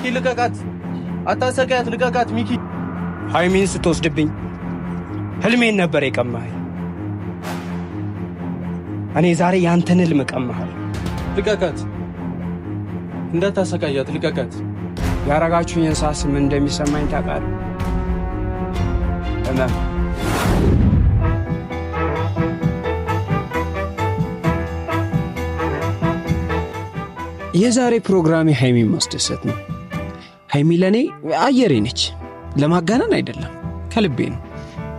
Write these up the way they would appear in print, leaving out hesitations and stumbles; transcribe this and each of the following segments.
ሚኪ ልቀቃት፣ አታሰቃያት፣ ልቀቃት ሚኪ። ሃይሚን ስትወስድብኝ ህልሜን ነበር የቀማኸኝ። እኔ ዛሬ ያንተን ህልም ቀማሃለሁ። ልቀቃት፣ እንዳታሰቃያት፣ ልቀቃት። ያረጋችሁኝን ሳስብ ምን እንደሚሰማኝ ታውቃለህ? የዛሬ ፕሮግራሜ ሃይሚን ማስደሰት ነው። ሃይሚ ለኔ አየሬ ነች። ለማጋነን አይደለም፣ ከልቤ ነው።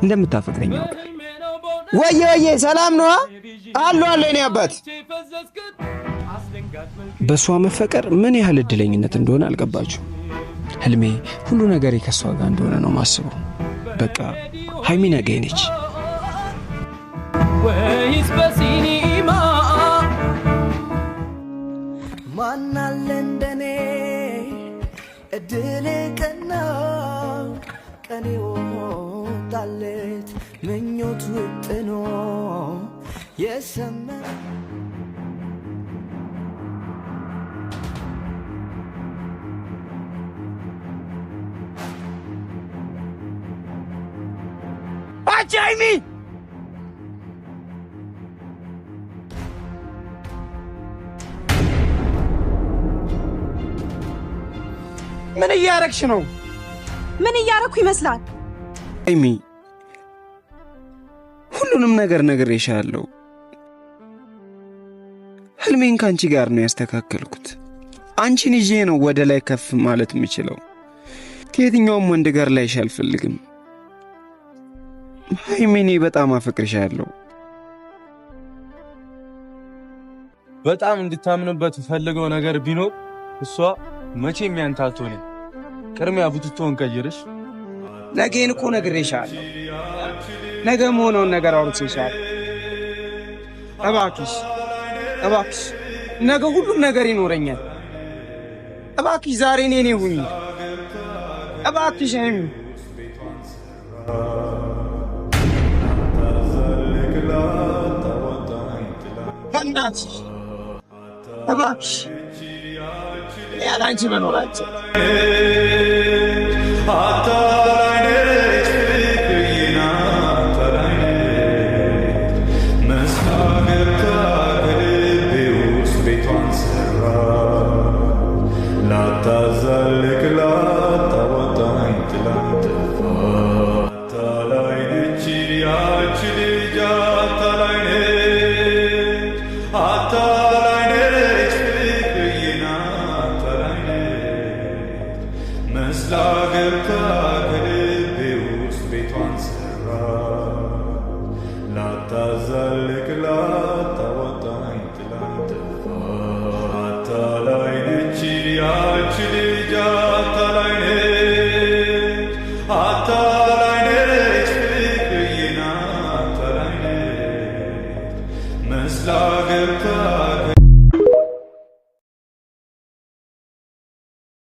እንደምታፈቅረኝ ያውቃል። ወየ ሰላም ነው አሉ እኔ አባት። በሷ መፈቀር ምን ያህል እድለኝነት እንደሆነ አልገባችሁ። ህልሜ ሁሉ ነገር ከሷ ጋር እንደሆነ ነው ማስበው። በቃ ሃይሚ ነገ ነች። ወይስ በሲኒማ ማናለ እንደኔ እድል ቀናው ቀኔ ወጣለት ምኞት ውጥኖ የሰመረ ሃይሚ ምን እያረግሽ ነው? ምን እያረኩ ይመስላል? ሃይሚ ሁሉንም ነገር ነግሬሻለሁ። ህልሜን ካንቺ ጋር ነው ያስተካከልኩት። አንቺን ይዤ ነው ወደ ላይ ከፍ ማለት የምችለው። ከየትኛውም ወንድ ጋር ላይሽ አልፈልግም። ሃይሚኔ በጣም አፈቅርሻለሁ። በጣም እንድታምንበት ፈልገው ነገር ቢኖር እሷ መቼም ያንተ አትሆንም። ቅድሚያ ቡትቶን ቀይርሽ። ነገን እኮ ነግሬሻለሁ። ነገ መሆኑን ነገር አውርቼሻለሁ። እባክሽ ነገ ሁሉም ነገር ይኖረኛል። እባክሽ ዛሬ እኔ ሁኚ። እባክሽ ሃይሚ እባክሽ ያላንቺ መኖራችን Slager